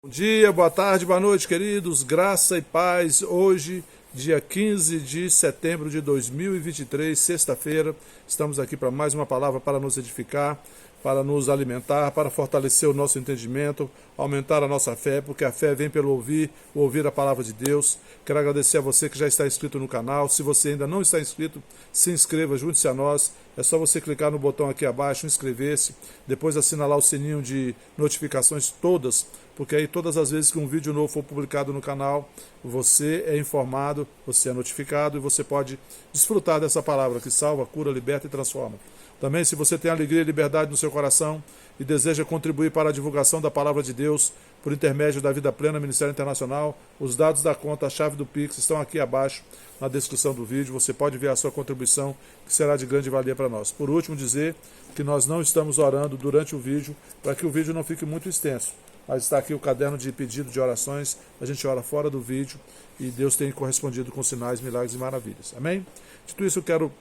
Bom dia, boa tarde, boa noite, queridos. Graça e paz. Hoje, dia 15 de setembro de 2023, sexta-feira, estamos aqui para mais uma palavra para nos edificar, para nos alimentar, para fortalecer o nosso entendimento, aumentar a nossa fé, porque a fé vem pelo ouvir a palavra de Deus. Quero agradecer a você que já está inscrito no canal. Se você ainda não está inscrito, se inscreva, junte-se a nós. É só você clicar no botão aqui abaixo, inscrever-se, depois assinalar o sininho de notificações todas, porque aí todas as vezes que um vídeo novo for publicado no canal, você é informado, você é notificado e você pode desfrutar dessa palavra que salva, cura, liberta e transforma. Também, se você tem alegria e liberdade no seu coração e deseja contribuir para a divulgação da palavra de Deus por intermédio da Vida Plena Ministério Internacional, os dados da conta, a chave do Pix estão aqui abaixo na descrição do vídeo. Você pode ver a sua contribuição, que será de grande valia para nós. Por último, dizer que nós não estamos orando durante o vídeo, para que o vídeo não fique muito extenso. Mas está aqui o caderno de pedido de orações, a gente ora fora do vídeo e Deus tem correspondido com sinais, milagres e maravilhas. Amém? Dito isso, eu quero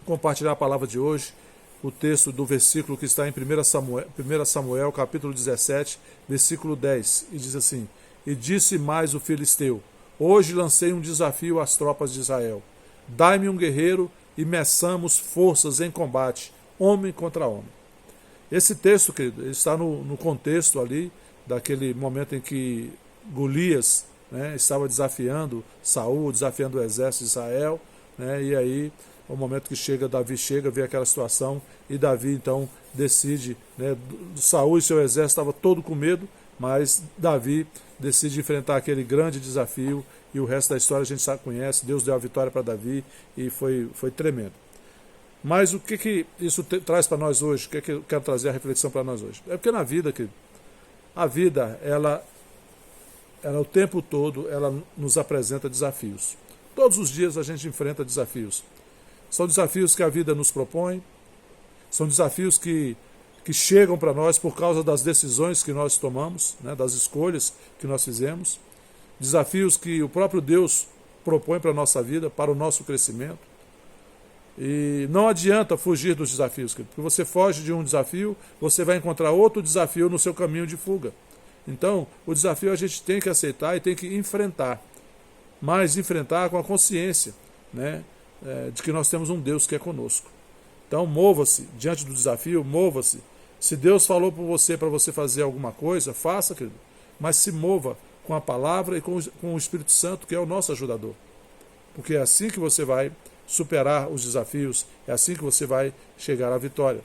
compartilhar a palavra de hoje, o texto do versículo que está em 1 Samuel capítulo 17, versículo 10, e diz assim: E disse mais o filisteu: Hoje lancei um desafio às tropas de Israel. Dai-me um guerreiro e meçamos forças em combate, homem contra homem. Esse texto, querido, está no contexto ali, daquele momento em que Golias, né, estava desafiando Saul, desafiando o exército de Israel, né, e aí o momento que Davi chega, vê aquela situação e Davi então decide, né, Saul e seu exército estavam todo com medo, mas Davi decide enfrentar aquele grande desafio e o resto da história a gente já conhece. Deus deu a vitória para Davi e foi tremendo. Mas o que isso traz para nós hoje? O que eu quero trazer a reflexão para nós hoje? É porque na vida, a vida, ela o tempo todo, ela nos apresenta desafios. Todos os dias a gente enfrenta desafios. São desafios que a vida nos propõe, são desafios que chegam para nós por causa das decisões que nós tomamos, né, das escolhas que nós fizemos, desafios que o próprio Deus propõe para a nossa vida, para o nosso crescimento. E não adianta fugir dos desafios, porque você foge de um desafio, você vai encontrar outro desafio no seu caminho de fuga. Então, o desafio a gente tem que aceitar e tem que enfrentar, mas enfrentar com a consciência, né, de que nós temos um Deus que é conosco. Então, mova-se diante do desafio, mova-se. Se Deus falou por você para você fazer alguma coisa, faça, querido, mas se mova com a palavra e com o Espírito Santo, que é o nosso ajudador. Porque é assim que você vai superar os desafios, é assim que você vai chegar à vitória.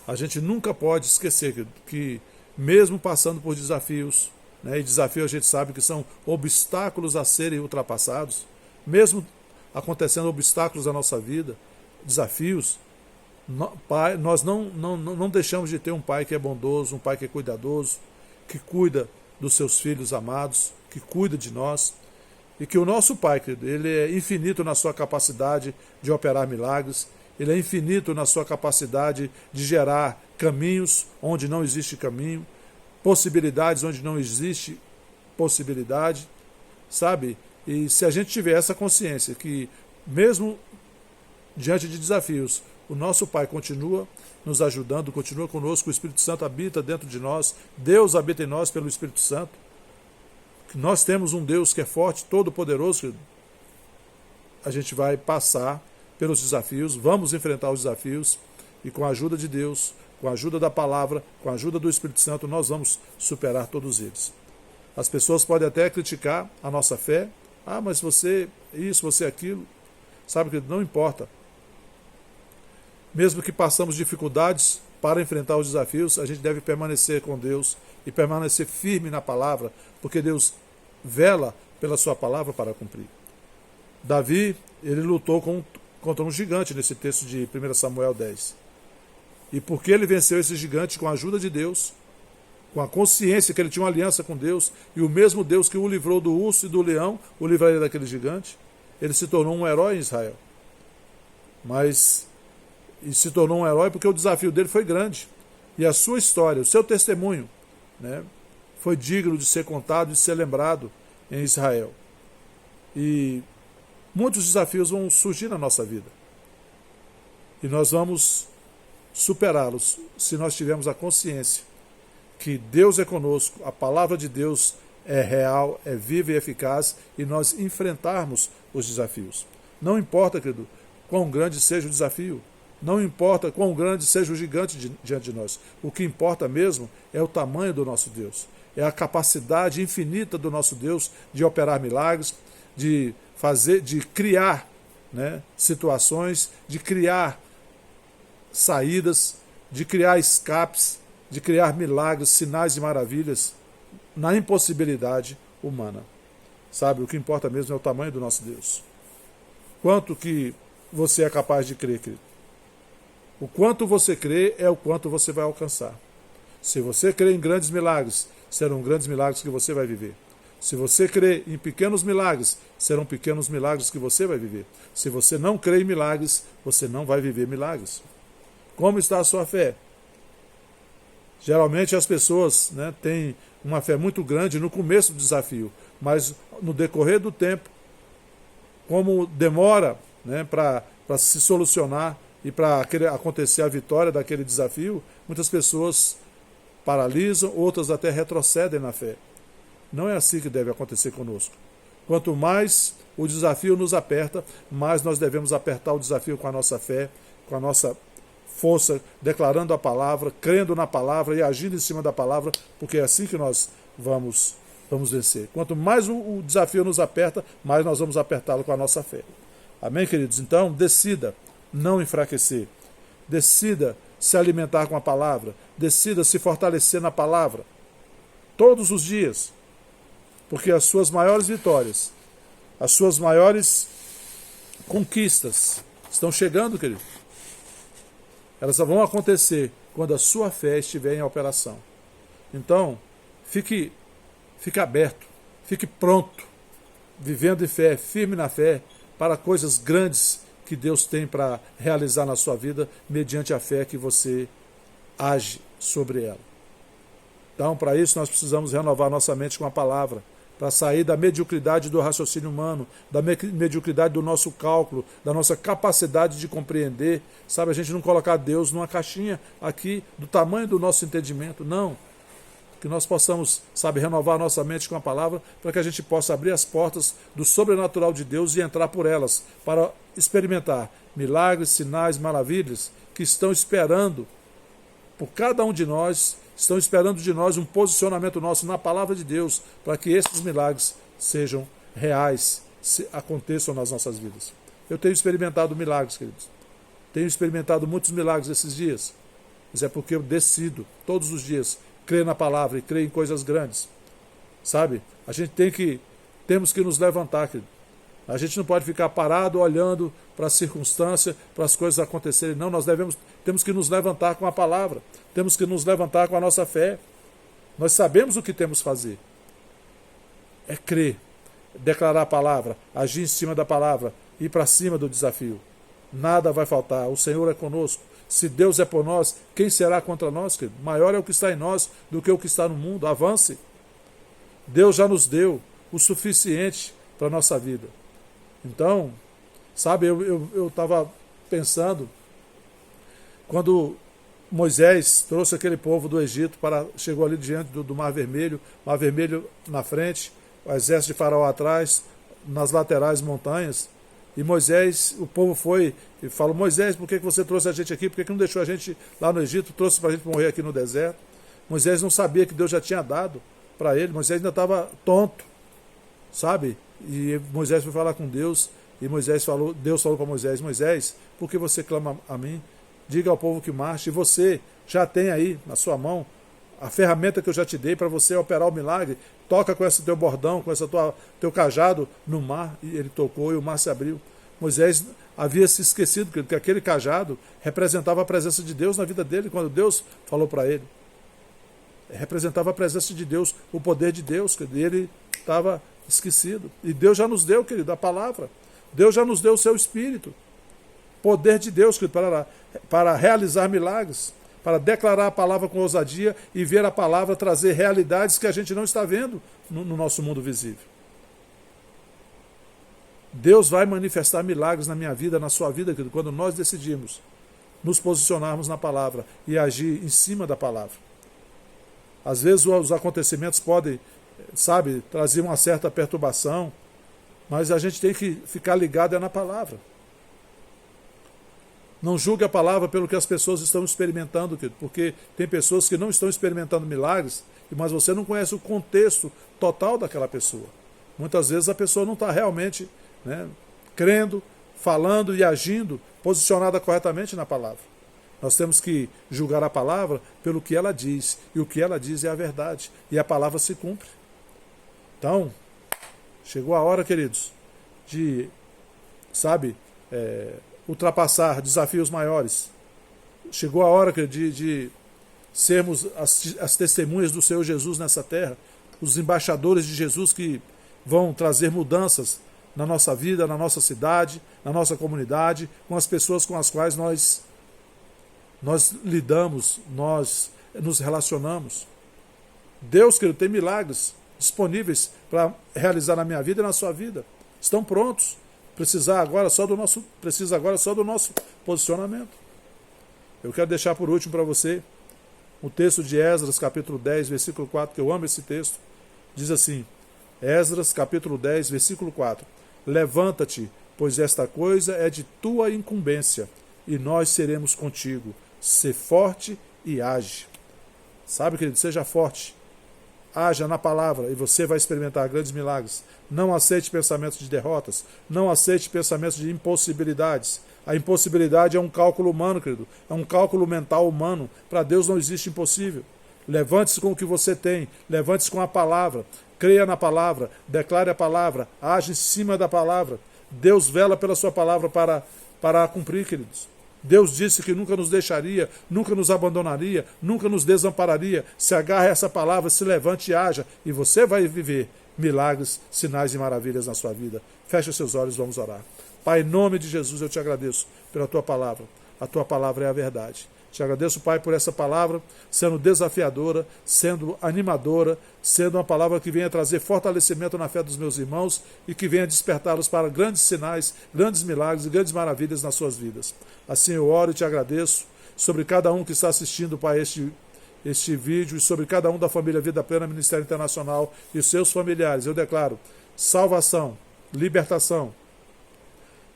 A gente nunca pode esquecer que mesmo passando por desafios, né, e desafios a gente sabe que são obstáculos a serem ultrapassados, mesmo acontecendo obstáculos na nossa vida, desafios, nós não deixamos de ter um pai que é bondoso, um pai que é cuidadoso, que cuida dos seus filhos amados, que cuida de nós. E que o nosso Pai, querido, ele é infinito na sua capacidade de operar milagres, ele é infinito na sua capacidade de gerar caminhos onde não existe caminho, possibilidades onde não existe possibilidade, sabe? E se a gente tiver essa consciência que, mesmo diante de desafios, o nosso Pai continua nos ajudando, continua conosco, o Espírito Santo habita dentro de nós, Deus habita em nós pelo Espírito Santo, nós temos um Deus que é forte, todo-poderoso, a gente vai passar pelos desafios, vamos enfrentar os desafios e com a ajuda de Deus, com a ajuda da palavra, com a ajuda do Espírito Santo, nós vamos superar todos eles. As pessoas podem até criticar a nossa fé, mas você isso, você aquilo, sabe que não importa. Mesmo que passamos dificuldades para enfrentar os desafios, a gente deve permanecer com Deus e permanecer firme na palavra, porque Deus vela pela sua palavra para cumprir. Davi, ele lutou contra um gigante nesse texto de 1 Samuel 10. E porque ele venceu esse gigante com a ajuda de Deus, com a consciência que ele tinha uma aliança com Deus, e o mesmo Deus que o livrou do urso e do leão, o livraria daquele gigante, ele se tornou um herói em Israel. E se tornou um herói porque o desafio dele foi grande. E a sua história, o seu testemunho, né, foi digno de ser contado e de ser lembrado em Israel. E muitos desafios vão surgir na nossa vida. E nós vamos superá-los se nós tivermos a consciência que Deus é conosco, a palavra de Deus é real, é viva e eficaz, e nós enfrentarmos os desafios. Não importa, querido, quão grande seja o desafio, não importa quão grande seja o gigante diante de nós. O que importa mesmo é o tamanho do nosso Deus, é a capacidade infinita do nosso Deus de operar milagres, de criar, né, situações, de criar saídas, de criar escapes, de criar milagres, sinais e maravilhas na impossibilidade humana. Sabe, o que importa mesmo é o tamanho do nosso Deus. Quanto que você é capaz de crer, querido? O quanto você crê é o quanto você vai alcançar. Se você crê em grandes milagres, serão grandes milagres que você vai viver. Se você crê em pequenos milagres, serão pequenos milagres que você vai viver. Se você não crê em milagres, você não vai viver milagres. Como está a sua fé? Geralmente as pessoas, né, têm uma fé muito grande no começo do desafio, mas no decorrer do tempo, como demora, né, para se solucionar e para acontecer a vitória daquele desafio, muitas pessoas paralisam, outras até retrocedem na fé. Não é assim que deve acontecer conosco. Quanto mais o desafio nos aperta, mais nós devemos apertar o desafio com a nossa fé, com a nossa força, declarando a palavra, crendo na palavra e agindo em cima da palavra, porque é assim que nós vamos vencer. Quanto mais o desafio nos aperta, mais nós vamos apertá-lo com a nossa fé. Amém, queridos? Então, decida não enfraquecer. Decida se alimentar com a palavra. Decida se fortalecer na palavra. Todos os dias. Porque as suas maiores vitórias, as suas maiores conquistas estão chegando, querido. Elas vão acontecer quando a sua fé estiver em operação. Então, fique aberto, fique pronto, vivendo em fé, firme na fé, para coisas grandes que Deus tem para realizar na sua vida, mediante a fé que você age sobre ela. Então, para isso, nós precisamos renovar nossa mente com a palavra, para sair da mediocridade do raciocínio humano, da mediocridade do nosso cálculo, da nossa capacidade de compreender. Sabe, a gente não colocar Deus numa caixinha aqui do tamanho do nosso entendimento, não. Que nós possamos, sabe, renovar nossa mente com a palavra, para que a gente possa abrir as portas do sobrenatural de Deus e entrar por elas, para experimentar milagres, sinais, maravilhas, que estão esperando por cada um de nós, estão esperando de nós um posicionamento nosso na palavra de Deus, para que esses milagres sejam reais, aconteçam nas nossas vidas. Eu tenho experimentado milagres, queridos. Tenho experimentado muitos milagres esses dias, mas é porque eu decido, todos os dias, crer na palavra e crer em coisas grandes. Sabe? A gente temos que nos levantar, querido. A gente não pode ficar parado olhando para a circunstância, para as coisas acontecerem. Não, temos que nos levantar com a palavra. Temos que nos levantar com a nossa fé. Nós sabemos o que temos que fazer. É crer, declarar a palavra, agir em cima da palavra, ir para cima do desafio. Nada vai faltar. O Senhor é conosco. Se Deus é por nós, quem será contra nós, querido? Maior é o que está em nós do que o que está no mundo. Avance. Deus já nos deu o suficiente para a nossa vida. Então, sabe, eu estava pensando, quando Moisés trouxe aquele povo do Egito, chegou ali diante do Mar Vermelho na frente, o exército de Faraó atrás, nas laterais montanhas, e Moisés, o povo foi e falou: Moisés, por que você trouxe a gente aqui? Por que não deixou a gente lá no Egito, trouxe para a gente morrer aqui no deserto? Moisés não sabia que Deus já tinha dado para ele, Moisés ainda estava tonto, sabe? E Moisés foi falar com Deus, e Deus falou para Moisés: Moisés, por que você clama a mim? Diga ao povo que marche, e você já tem aí na sua mão a ferramenta que eu já te dei para você operar o milagre. Toca com esse teu bordão, com esse teu cajado no mar. E ele tocou e o mar se abriu. Moisés havia se esquecido que aquele cajado representava a presença de Deus na vida dele, quando Deus falou para ele. Representava a presença de Deus, o poder de Deus, que ele estava esquecido. E Deus já nos deu, querido, a palavra. Deus já nos deu o seu Espírito. Poder de Deus, querido, para realizar milagres, para declarar a palavra com ousadia e ver a palavra trazer realidades que a gente não está vendo no nosso mundo visível. Deus vai manifestar milagres na minha vida, na sua vida, querido, quando nós decidimos nos posicionarmos na palavra e agir em cima da palavra. Às vezes os acontecimentos podem, sabe, trazer uma certa perturbação, mas a gente tem que ficar ligado na palavra. Não julgue a palavra pelo que as pessoas estão experimentando, porque tem pessoas que não estão experimentando milagres, mas você não conhece o contexto total daquela pessoa. Muitas vezes a pessoa não está realmente, né, crendo, falando e agindo posicionada corretamente na palavra. Nós temos que julgar a palavra pelo que ela diz, e o que ela diz é a verdade, e a palavra se cumpre. Então, chegou a hora, queridos, de, sabe, ultrapassar desafios maiores. Chegou a hora de sermos as testemunhas do Senhor Jesus nessa terra, os embaixadores de Jesus que vão trazer mudanças na nossa vida, na nossa cidade, na nossa comunidade, com as pessoas com as quais nós lidamos, nós nos relacionamos. Deus, querido, tem milagres disponíveis para realizar na minha vida e na sua vida. Estão prontos. Precisa agora só do nosso posicionamento. Eu quero deixar por último para você o texto de Esdras, capítulo 10, versículo 4, que eu amo esse texto. Diz assim, Esdras, capítulo 10, versículo 4. Levanta-te, pois esta coisa é de tua incumbência, e nós seremos contigo. Sê forte e age. Sabe, querido, seja forte. Haja na palavra e você vai experimentar grandes milagres. Não aceite pensamentos de derrotas. Não aceite pensamentos de impossibilidades. A impossibilidade é um cálculo humano, querido. É um cálculo mental humano. Para Deus não existe impossível. Levante-se com o que você tem. Levante-se com a palavra. Creia na palavra. Declare a palavra. Age em cima da palavra. Deus vela pela sua palavra para cumprir, queridos. Deus disse que nunca nos deixaria, nunca nos abandonaria, nunca nos desampararia. Se agarre a essa palavra, se levante e haja, e você vai viver milagres, sinais e maravilhas na sua vida. Feche os seus olhos, vamos orar. Pai, em nome de Jesus, eu te agradeço pela tua palavra. A tua palavra é a verdade. Te agradeço, Pai, por essa palavra sendo desafiadora, sendo animadora, sendo uma palavra que venha trazer fortalecimento na fé dos meus irmãos e que venha despertá-los para grandes sinais, grandes milagres e grandes maravilhas nas suas vidas. Assim eu oro e te agradeço sobre cada um que está assistindo, Pai, este vídeo e sobre cada um da família Vida Plena Ministério Internacional e seus familiares. Eu declaro salvação, libertação,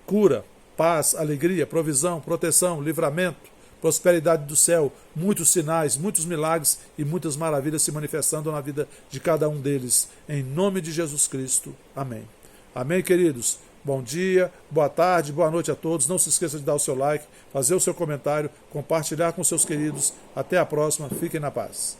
cura, paz, alegria, provisão, proteção, livramento, prosperidade do céu, muitos sinais, muitos milagres e muitas maravilhas se manifestando na vida de cada um deles. Em nome de Jesus Cristo. Amém. Amém, queridos. Bom dia, boa tarde, boa noite a todos. Não se esqueça de dar o seu like, fazer o seu comentário, compartilhar com seus queridos. Até a próxima. Fiquem na paz.